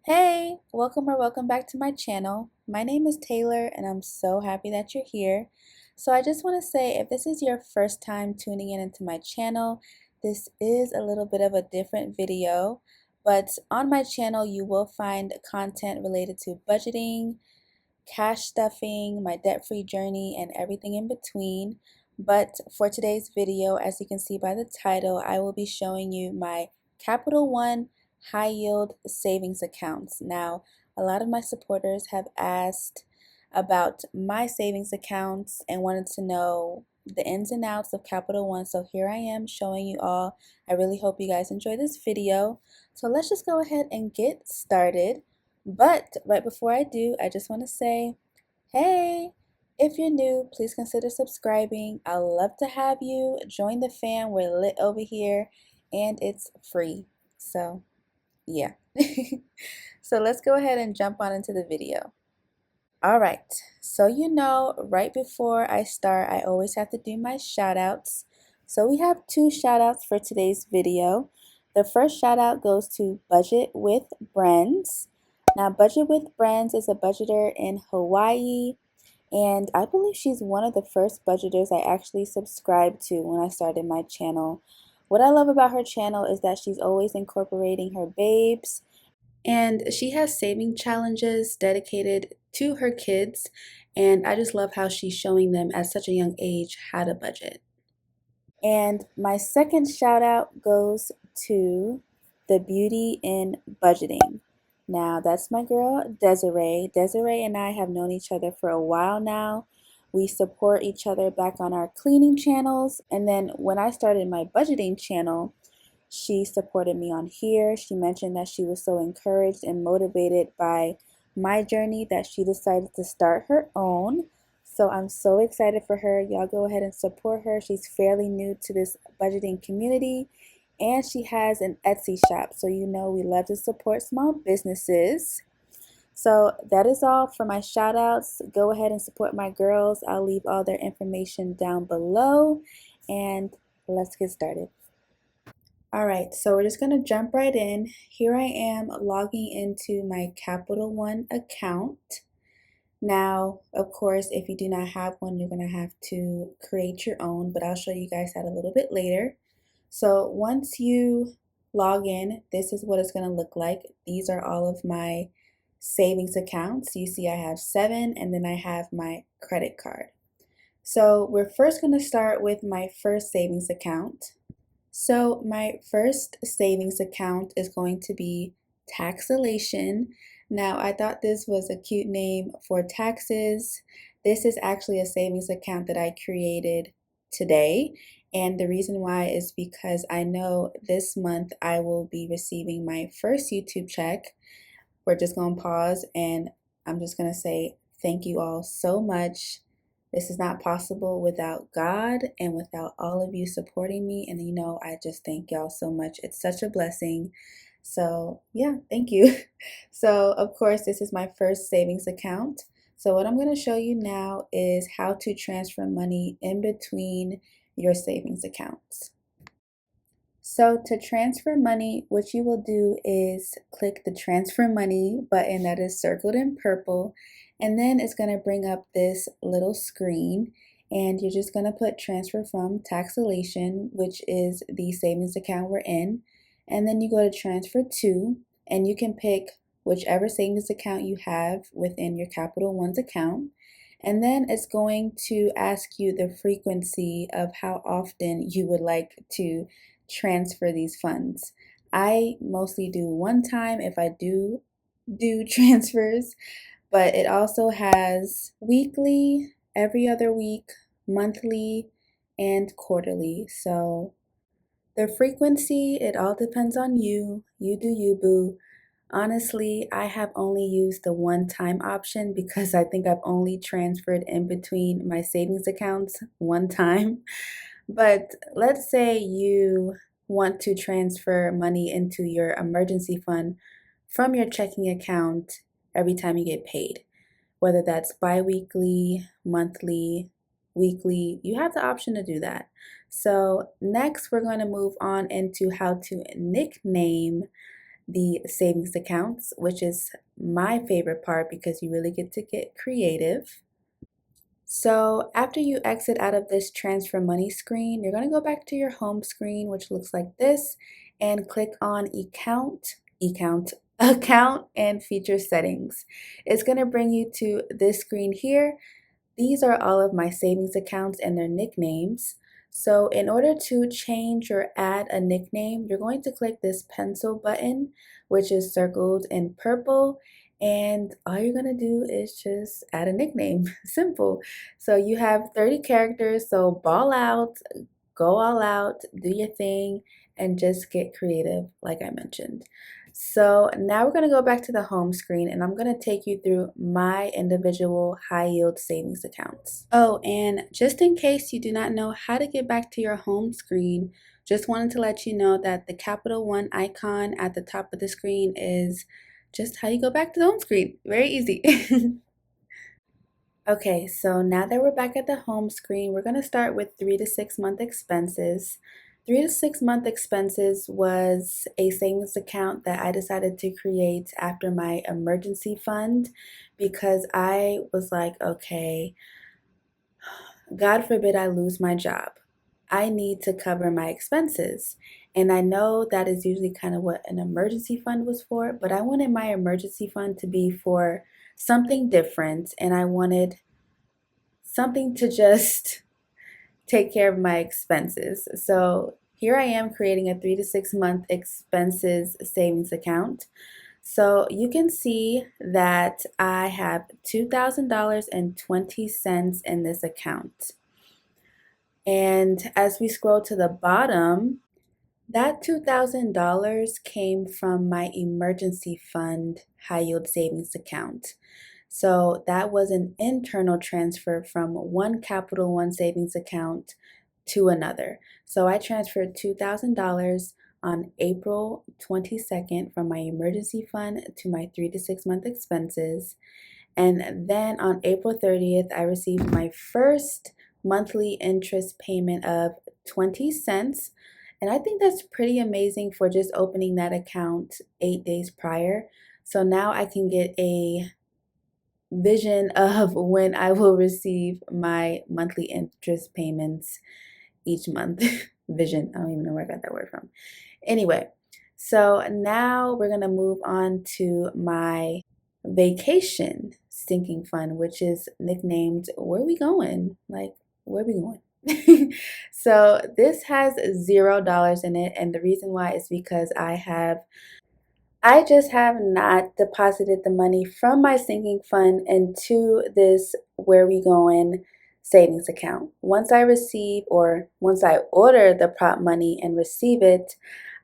Hey, welcome or welcome back to my channel. My name is Taylor and I'm so happy that you're here. So I just want to say if this is your first time tuning in into my channel, this is a little bit of a different video, but on my channel you will find content related to budgeting, cash stuffing, my debt-free journey, and everything in between. But for today's video, as you can see by the title, I will be showing you my Capital One high yield savings accounts. Now, a lot of my supporters have asked about my savings accounts and wanted to know the ins and outs of Capital One. So here I am showing you all. I really hope you guys enjoy this video. So let's just go ahead and get started. But right before I do, I just want to say, hey, if you're new, please consider subscribing. I'd love to have you join the fam. We're lit over here and it's free. So yeah. So let's go ahead and jump on into the video. All right, so right before I start, I always have to do my shout outs. So we have two shout outs for today's video. The first shout out goes to Budget with Brands. Now, Budget with Brands is a budgeter in Hawaii, and I believe she's one of the first budgeters I actually subscribed to when I started my channel. What I love about her channel is that she's always incorporating her babes, and she has saving challenges dedicated to her kids, and I just love how she's showing them at such a young age how to budget. And my second shout out goes to the Beauty in Budgeting. Now, that's my girl Desiree. Desiree and I have known each other for a while now. We support each other back on our cleaning channels. And then when I started my budgeting channel, she supported me on here. She mentioned that she was so encouraged and motivated by my journey that she decided to start her own. So I'm so excited for her. Y'all go ahead and support her. She's fairly new to this budgeting community, and she has an Etsy shop. So we love to support small businesses. So that is all for my shout outs. Go ahead and support my girls. I'll leave all their information down below, and let's get started. All right, so we're just going to jump right in. Here I am logging into my Capital One account. Now, of course, if you do not have one, you're going to have to create your own, but I'll show you guys that a little bit later. So once you log in, this is what it's going to look like. These are all of my savings accounts. You see I have 7, and then I have my credit card. So we're first going to start with my first savings account. So my first savings account is going to be Taxalation. Now, I thought this was a cute name for taxes. This is actually a savings account that I created today. And the reason why is because I know this month I will be receiving my first YouTube check. We're just going to pause and I'm just going to say thank you all so much. This is not possible without God and without all of you supporting me. And I just thank y'all so much. It's such a blessing. So yeah, thank you. So of course, this is my first savings account. So what I'm going to show you now is how to transfer money in between your savings accounts. So to transfer money, what you will do is click the transfer money button that is circled in purple, and then it's going to bring up this little screen, and you're just going to put transfer from Taxalation, which is the savings account we're in, and then you go to transfer to, and you can pick whichever savings account you have within your Capital One's account. And then it's going to ask you the frequency of how often you would like to transfer these funds. I mostly do one time if I do transfers, but it also has weekly, every other week, monthly, and quarterly. So the frequency, it all depends on you. You do you, boo. Honestly, I have only used the one-time option because I think I've only transferred in between my savings accounts one time. But let's say you want to transfer money into your emergency fund from your checking account every time you get paid, whether that's bi-weekly, monthly, weekly, you have the option to do that. So next we're going to move on into how to nickname the savings accounts, which is my favorite part because you really get to get creative. So after you exit out of this transfer money screen, you're going to go back to your home screen, which looks like this, and click on account and feature settings. It's going to bring you to this screen here. These are all of my savings accounts and their nicknames. So in order to change or add a nickname, you're going to click this pencil button, which is circled in purple, and all you're going to do is just add a nickname. Simple. So you have 30 characters, so ball out, go all out, do your thing, and just get creative like I mentioned. So now we're going to go back to the home screen, and I'm going to take you through my individual high yield savings accounts. Oh, and just in case you do not know how to get back to your home screen, just wanted to let you know that the Capital One icon at the top of the screen is just how you go back to the home screen. Very easy. Okay, so now that we're back at the home screen, we're going to start with 3 to 6 month expenses. 3 to 6 month expenses was a savings account that I decided to create after my emergency fund because I was like, okay, God forbid I lose my job. I need to cover my expenses. And I know that is usually kind of what an emergency fund was for, but I wanted my emergency fund to be for something different, and I wanted something to just take care of my expenses. So here I am creating a 3 to 6 month expenses savings account. So you can see that I have $2,000.20 in this account. And as we scroll to the bottom, that $2,000 came from my emergency fund high yield savings account. So that was an internal transfer from one Capital One savings account to another. So I transferred $2,000 on April 22nd from my emergency fund to my 3 to 6 month expenses. And then on April 30th, I received my first monthly interest payment of 20 cents. And I think that's pretty amazing for just opening that account 8 days prior. So now I can get a vision of when I will receive my monthly interest payments each month. Vision, I don't even know where I got that word from. Anyway, so now we're going to move on to my vacation sinking fund, which is nicknamed Where We Going? Like, where we going? So this has $0 in it, and the reason why is because I just have not deposited the money from my sinking fund into this Where We Going savings account. Once I order the prop money and receive it,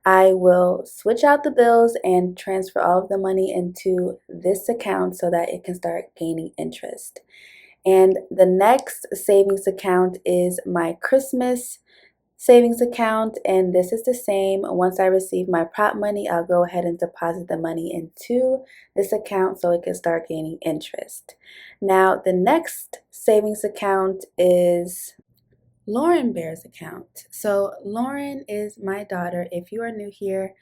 I will switch out the bills and transfer all of the money into this account so that it can start gaining interest. And the next savings account is my Christmas savings account, and this is the same. Once I receive my prop money, I'll go ahead and deposit the money into this account so it can start gaining interest. Now, the next savings account is Lauren Bear's account. So Lauren is my daughter. If you are new here,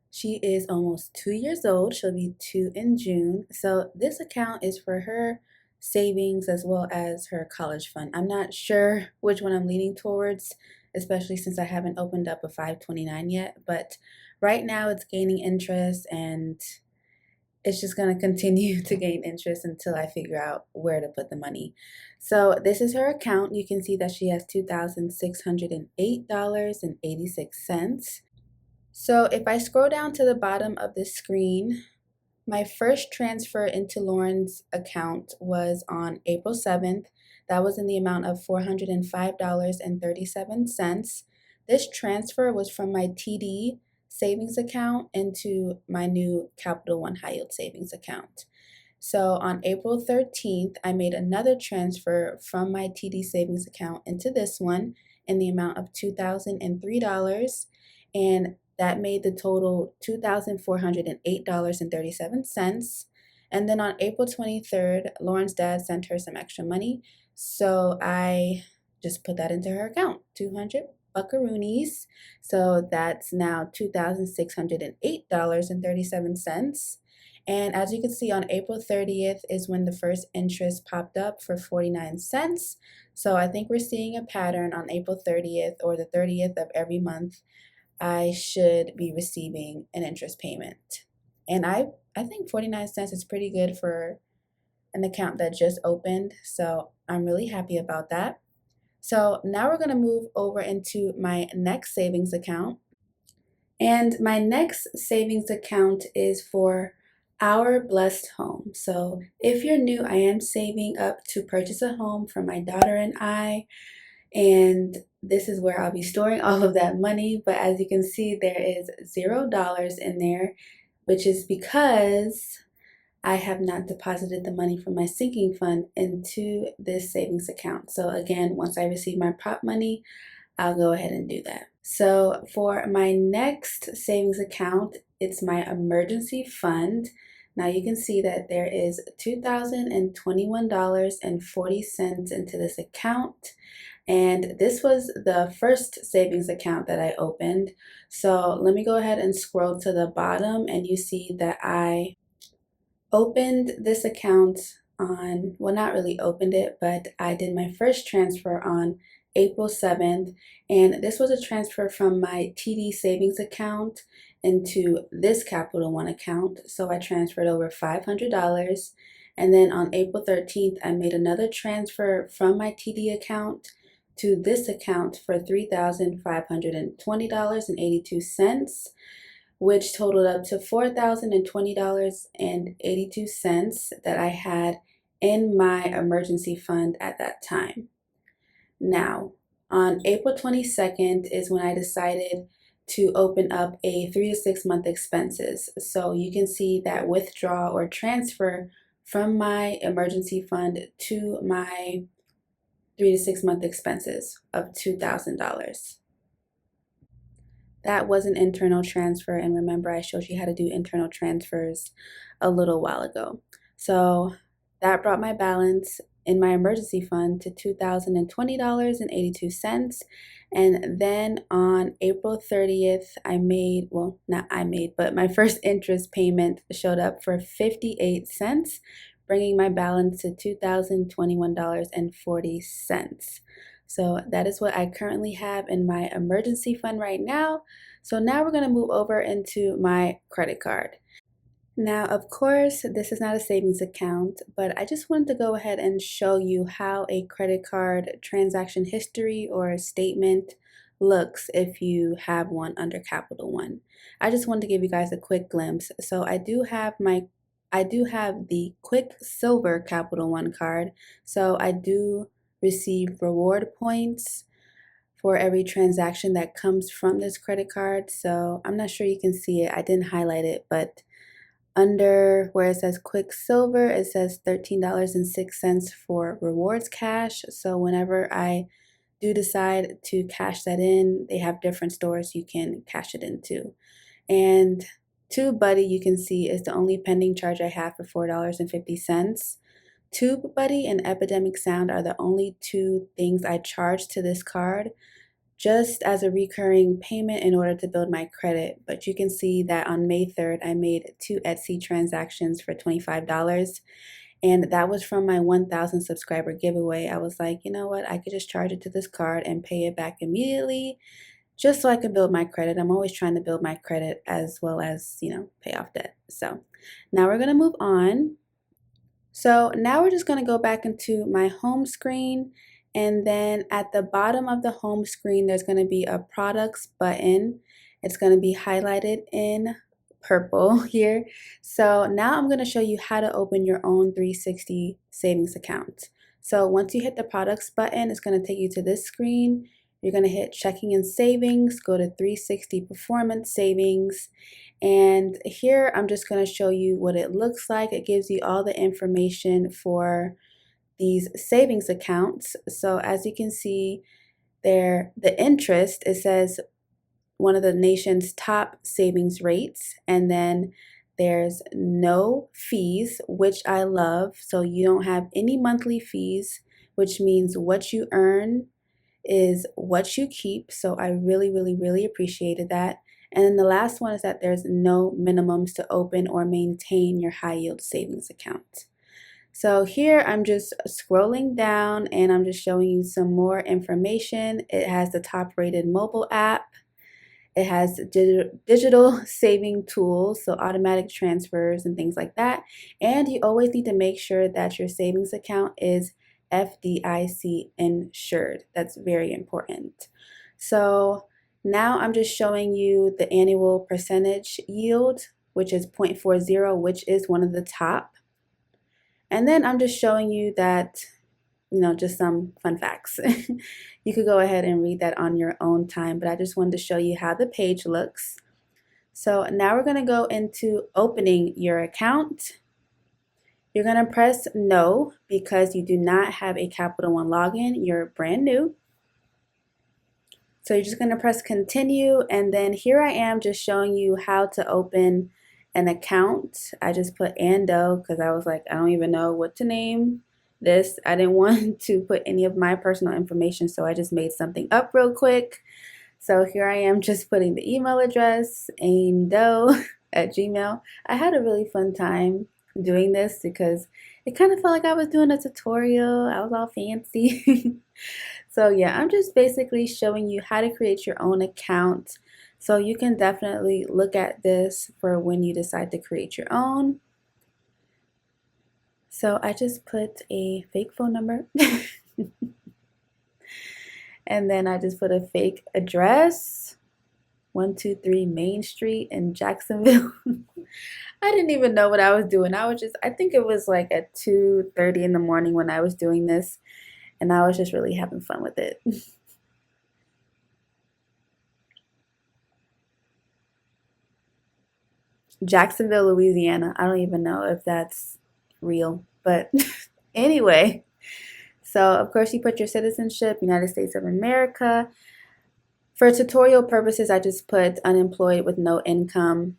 she is almost 2 years old. She'll be 2 in June. So this account is for her savings as well as her college fund. I'm not sure which one I'm leaning towards, especially since I haven't opened up a 529 yet. But right now it's gaining interest, and it's just going to continue to gain interest until I figure out where to put the money. So this is her account. You can see that she has $2,608.86. So if I scroll down to the bottom of the screen, my first transfer into Lauren's account was on April 7th. That was in the amount of $405.37. This transfer was from my TD savings account into my new Capital One high yield savings account. So on April 13th, I made another transfer from my TD savings account into this one in the amount of $2,003, and that made the total $2,408.37. And then on April 23rd, Lauren's dad sent her some extra money, so I just put that into her account, $200. buckaroonies. So that's now $2,608.37. And as you can see, on April 30th is when the first interest popped up for 49 cents. So I think we're seeing a pattern on April 30th or the 30th of every month. I should be receiving an interest payment. And I think 49 cents is pretty good for an account that just opened. So I'm really happy about that. So now we're going to move over into my next savings account. And my next savings account is for Our Blessed Home. So if you're new, I am saving up to purchase a home for my daughter and I. And this is where I'll be storing all of that money. But as you can see, there is $0 in there, which is because I have not deposited the money from my sinking fund into this savings account. So again, once I receive my prop money, I'll go ahead and do that. So for my next savings account, it's my emergency fund. Now you can see that there is $2,021.40 into this account. And this was the first savings account that I opened. So let me go ahead and scroll to the bottom, and you see that I opened this account on, well, not really opened it, but I did my first transfer on April 7th. And this was a transfer from my TD savings account into this Capital One account. So I transferred over $500. And then on April 13th, I made another transfer from my TD account to this account for $3,520.82, which totaled up to $4,020.82 that I had in my emergency fund at that time. Now, on April 22nd is when I decided to open up a 3 to 6 month expenses. So you can see that withdraw or transfer from my emergency fund to my 3 to 6 month expenses of $2,000. That was an internal transfer, and remember I showed you how to do internal transfers a little while ago. So that brought my balance in my emergency fund to $2,020.82. And then on April 30th, I made, well, not I made, but my first interest payment showed up for 58 cents, bringing my balance to $2,021.40. So that is what I currently have in my emergency fund right now. So now we're going to move over into my credit card. Now, of course, this is not a savings account, but I just wanted to go ahead and show you how a credit card transaction history or statement looks if you have one under Capital One. I just wanted to give you guys a quick glimpse. So I do have the Quicksilver Capital One card. So I do receive reward points for every transaction that comes from this credit card. So I'm not sure you can see it. I didn't highlight it, but under where it says Quicksilver, it says $13.06 for rewards cash. So whenever I do decide to cash that in, they have different stores you can cash it into. And TubeBuddy, you can see, is the only pending charge I have for $4.50. TubeBuddy and Epidemic Sound are the only two things I charge to this card, just as a recurring payment in order to build my credit. But you can see that on May 3rd, I made 2 Etsy transactions for $25. And that was from my 1,000 subscriber giveaway. I was like, you know what? I could just charge it to this card and pay it back immediately, just so I could build my credit. I'm always trying to build my credit as well as, pay off debt. So now we're going to move on. So now we're just going to go back into my home screen, and then at the bottom of the home screen there's going to be a products button. It's going to be highlighted in purple here. So now I'm going to show you how to open your own 360 savings account. So once you hit the products button, it's going to take you to this screen. You're going to hit checking and savings, go to 360 performance savings. And here I'm just going to show you what it looks like. It gives you all the information for these savings accounts. So as you can see there, the interest, it says one of the nation's top savings rates. And then there's no fees, which I love. So you don't have any monthly fees, which means what you earn is what you keep. So I really appreciated that. And then the last one is that there's no minimums to open or maintain your high yield savings account. So here I'm just scrolling down and I'm just showing you some more information. It has the top rated mobile app. It has digital saving tools, so automatic transfers and things like that. And you always need to make sure that your savings account is FDIC insured. That's very important. So now I'm just showing you the annual percentage yield, which is 0.40, which is one of the top. And then I'm just showing you that, just some fun facts. You could go ahead and read that on your own time, but I just wanted to show you how the page looks. So now we're going to go into opening your account. You're going to press no because you do not have a Capital One login. You're brand new. So you're just going to press continue, and then here I am just showing you how to open an account. I just put Ando because I was like, I don't even know what to name this. I didn't want to put any of my personal information, so I just made something up real quick. So here I am just putting the email address, ando at Gmail. I had a really fun time doing this because it kind of felt like I was doing a tutorial. I was all fancy. So yeah, I'm just basically showing you how to create your own account. So you can definitely look at this for when you decide to create your own. So I just put a fake phone number and then I just put a fake address, 123 Main Street in Jacksonville. I didn't even know what I was doing. I think it was like at 2:30 in the morning when I was doing this, and I was just really having fun with it. Jacksonville, Louisiana. I don't even know if that's real, but anyway. So, of course, you put your citizenship, United States of America. For tutorial purposes, I just put unemployed with no income.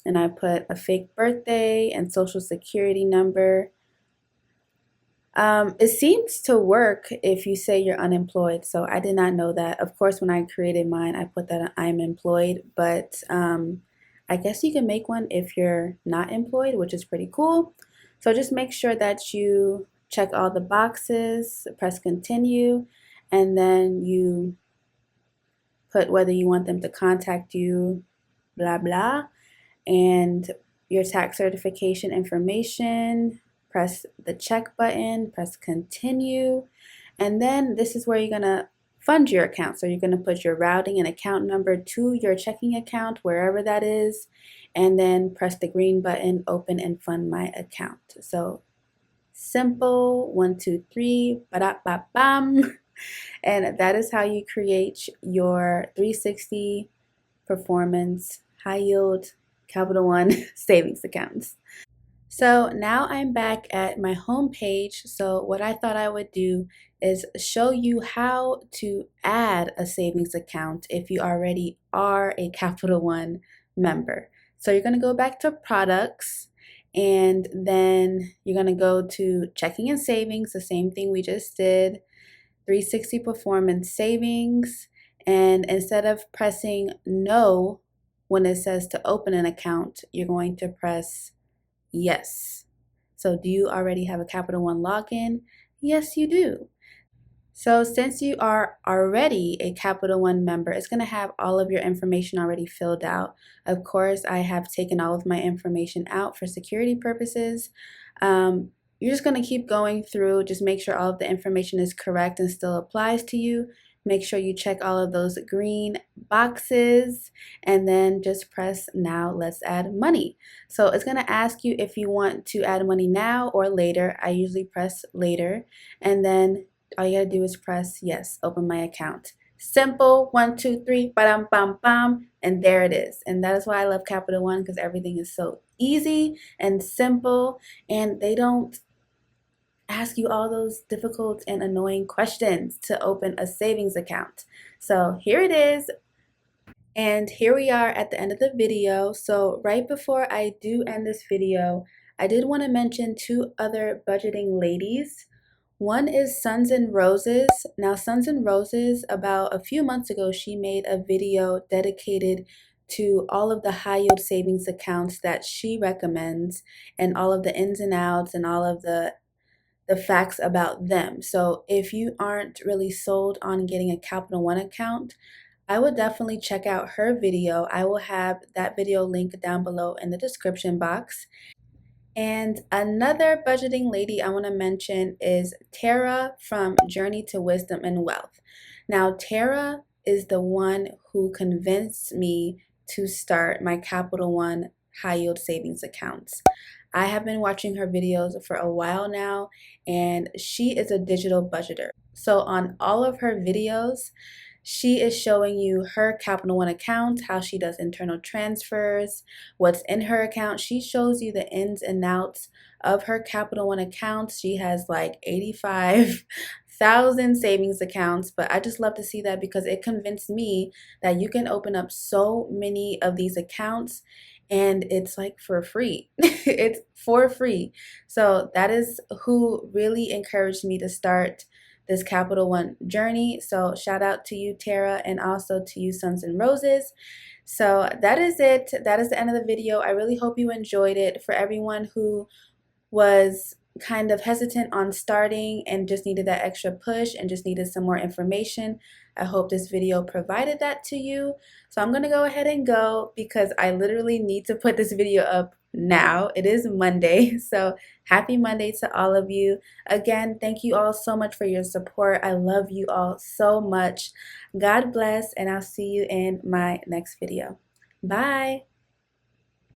And I put a fake birthday and social security number. It seems to work if you say you're unemployed. So I did not know that. Of course, when I created mine, I put that I'm employed, but I guess you can make one if you're not employed, which is pretty cool. So just make sure that you check all the boxes, press continue, and then you put whether you want them to contact you, blah, blah, and your tax certification information. Press the check button, press continue, and then this is where you're going to fund your account. So you're going to put your routing and account number to your checking account, wherever that is, and then press the green button, open and fund my account. So simple, 1, 2, 3, ba-da-ba-bam. And that is how you create your 360 performance high yield Capital One savings accounts. So now I'm back at my home page. So what I thought I would do is show you how to add a savings account if you already are a Capital One member. So you're going to go back to products, and then you're going to go to checking and savings, the same thing we just did, 360 performance savings. And instead of pressing no when it says to open an account, you're going to press yes. So do you already have a Capital One login? Yes, you do. So since you are already a Capital One member, it's going to have all of your information already filled out. Of course, I have taken all of my information out for security purposes. You're just going to keep going through, just make sure all of the information is correct and still applies to you. Make sure you check all of those green boxes, and then just press now let's add money. So it's going to ask you if you want to add money now or later. I usually press later, and then all you gotta do is press yes, open my account. Simple, 1, 2, 3, bam, bam, bam, and there it is. And that is why I love Capital One, because everything is so easy and simple, and they don't ask you all those difficult and annoying questions to open a savings account. So here it is. And here we are at the end of the video. So right before I do end this video, I did want to mention two other budgeting ladies. One is Suns and Roses. Now, Suns and Roses, about a few months ago, she made a video dedicated to all of the high yield savings accounts that she recommends and all of the ins and outs and all of the facts about them. So if you aren't really sold on getting a Capital One account, I would definitely check out her video. I will have that video linked down below in the description box. And another budgeting lady I want to mention is Tara from Journey to Wisdom and Wealth. Now, Tara is the one who convinced me to start my Capital One high yield savings accounts. I have been watching her videos for a while now, and she is a digital budgeter. So on all of her videos, she is showing you her Capital One account, how she does internal transfers, what's in her account. She shows you the ins and outs of her Capital One account. She has like 85,000 savings accounts, but I just love to see that because it convinced me that you can open up so many of these accounts and it's like for free. It's for free. So that is who really encouraged me to start this Capital One journey. So shout out to you, Tara, and also to you, Suns and Roses. So that is it. That is the end of the video. I really hope you enjoyed it. For everyone who was kind of hesitant on starting and just needed that extra push and just needed some more information, I hope this video provided that to you. So I'm gonna go ahead and go because I literally need to put this video up now. It is Monday, so happy Monday to all of you. Again, thank you all so much for your support. I love you all so much. God bless, and I'll see you in my next video. Bye.